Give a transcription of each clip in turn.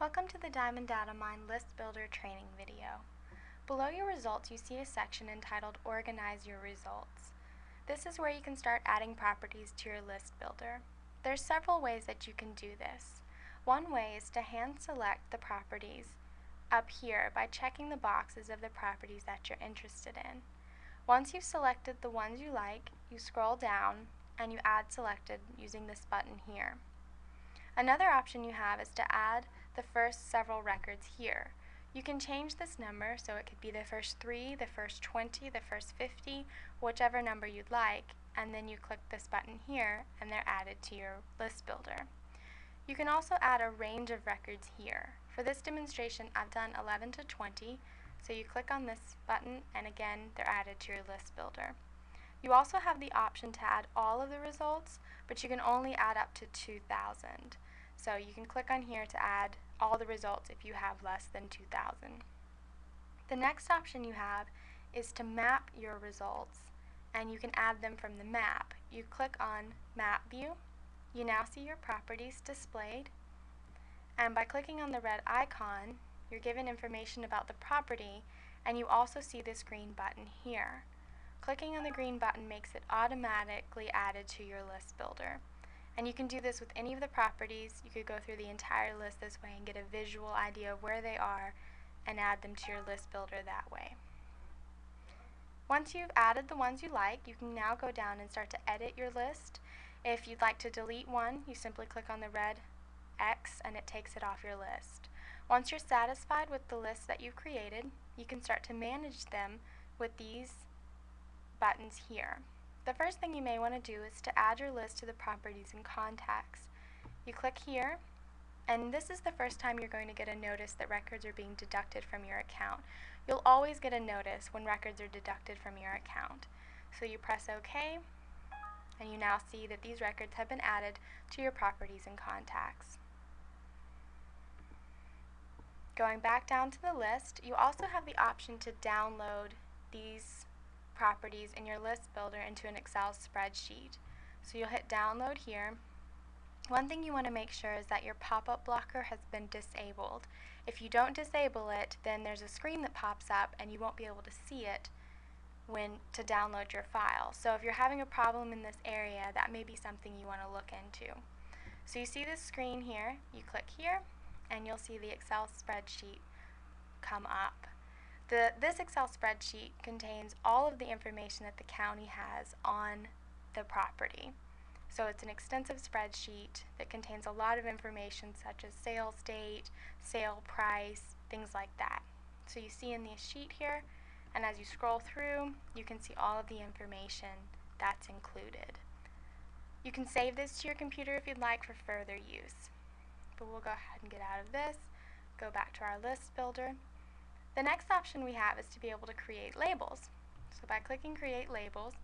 Welcome to the Diamond Data Mine List Builder training video. Below your results, you see a section entitled Organize Your Results. This is where you can start adding properties to your list builder. There's several ways that you can do this. One way is to hand select the properties up here by checking the boxes of the properties that you're interested in. Once you've selected the ones you like, you scroll down and you add selected using this button here. Another option you have is to add the first several records here. You can change this number, so it could be the first 3, the first 20, the first 50, whichever number you'd like, and then you click this button here and they're added to your list builder. You can also add a range of records here. For this demonstration, I've done 11 to 20, so you click on this button and again they're added to your list builder. You also have the option to add all of the results, but you can only add up to 2,000. So you can click on here to add all the results if you have less than 2,000. The next option you have is to map your results, and you can add them from the map. You click on Map View. You now see your properties displayed, and by clicking on the red icon, you're given information about the property, and you also see this green button here. Clicking on the green button makes it automatically added to your list builder. And you can do this with any of the properties. You could go through the entire list this way and get a visual idea of where they are and add them to your list builder that way. Once you've added the ones you like, you can now go down and start to edit your list. If you'd like to delete one, you simply click on the red X and it takes it off your list. Once you're satisfied with the list that you've created, you can start to manage them with these buttons here. The first thing you may want to do is to add your list to the properties and contacts. You click here, and this is the first time you're going to get a notice that records are being deducted from your account. You'll always get a notice when records are deducted from your account. So you press OK, and you now see that these records have been added to your properties and contacts. Going back down to the list, you also have the option to download these properties in your list builder into an Excel spreadsheet. So you'll hit download here. One thing you want to make sure is that your pop-up blocker has been disabled. If you don't disable it, then there's a screen that pops up and you won't be able to see it when to download your file. So if you're having a problem in this area, that may be something you want to look into. So you see this screen here, you click here and you'll see the Excel spreadsheet come up. This Excel spreadsheet contains all of the information that the county has on the property. So it's an extensive spreadsheet that contains a lot of information such as sales date, sale price, things like that. So you see in the sheet here, and as you scroll through, you can see all of the information that's included. You can save this to your computer if you'd like for further use. But we'll go ahead and get out of this, go back to our list builder. The next option we have is to be able to create labels. So by clicking Create Labels,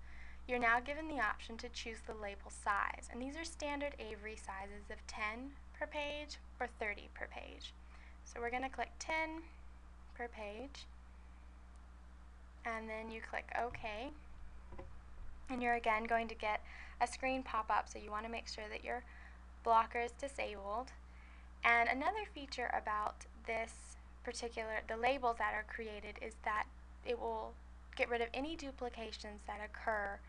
you're now given the option to choose the label size. And these are standard Avery sizes of 10 per page or 30 per page. So we're going to click 10 per page, and then you click OK. And you're again going to get a screen pop up, so you want to make sure that your blocker is disabled. And another feature about the labels that are created is that it will get rid of any duplications that occur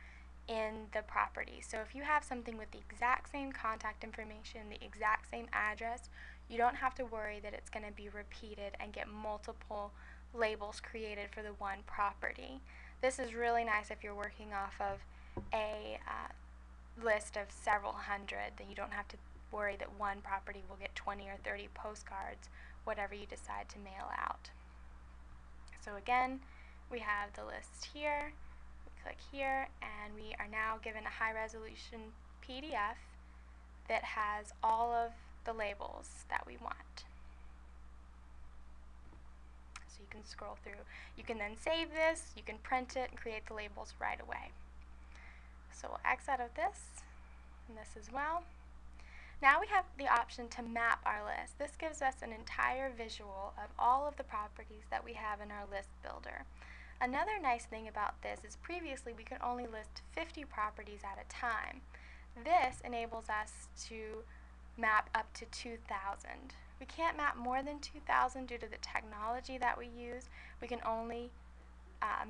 in the property. So if you have something with the exact same contact information, the exact same address, you don't have to worry that it's going to be repeated and get multiple labels created for the one property. This is really nice if you're working off of a list of several hundred, then you don't have to worry that one property will get 20 or 30 postcards, whatever you decide to mail out. So again, we have the list here, we click here, and we are now given a high resolution PDF that has all of the labels that we want. So you can scroll through. You can then save this, you can print it, and create the labels right away. So we'll X out of this, and this as well. Now we have the option to map our list. This gives us an entire visual of all of the properties that we have in our list builder. Another nice thing about this is previously we could only list 50 properties at a time. This enables us to map up to 2,000. We can't map more than 2,000 due to the technology that we use. We can only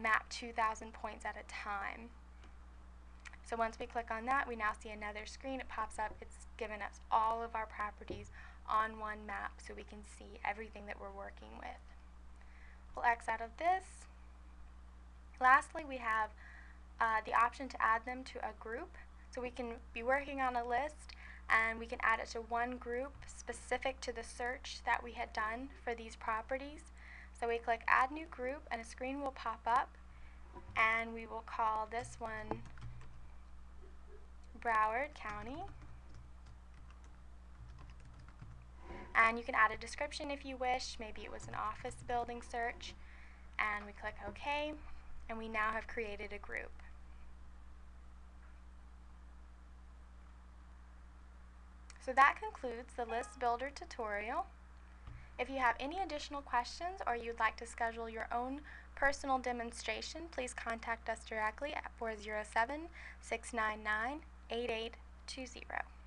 map 2,000 points at a time. So once we click on that, we now see another screen. It pops up. It's given us all of our properties on one map so we can see everything that we're working with. We'll X out of this. Lastly, we have the option to add them to a group. So we can be working on a list and we can add it to one group specific to the search that we had done for these properties. So we click Add New Group and a screen will pop up, and we will call this one Broward County. And you can add a description if you wish. Maybe it was an office building search. And we click OK, and we now have created a group. So that concludes the List Builder tutorial. If you have any additional questions or you'd like to schedule your own personal demonstration, please contact us directly at 407-699-8820.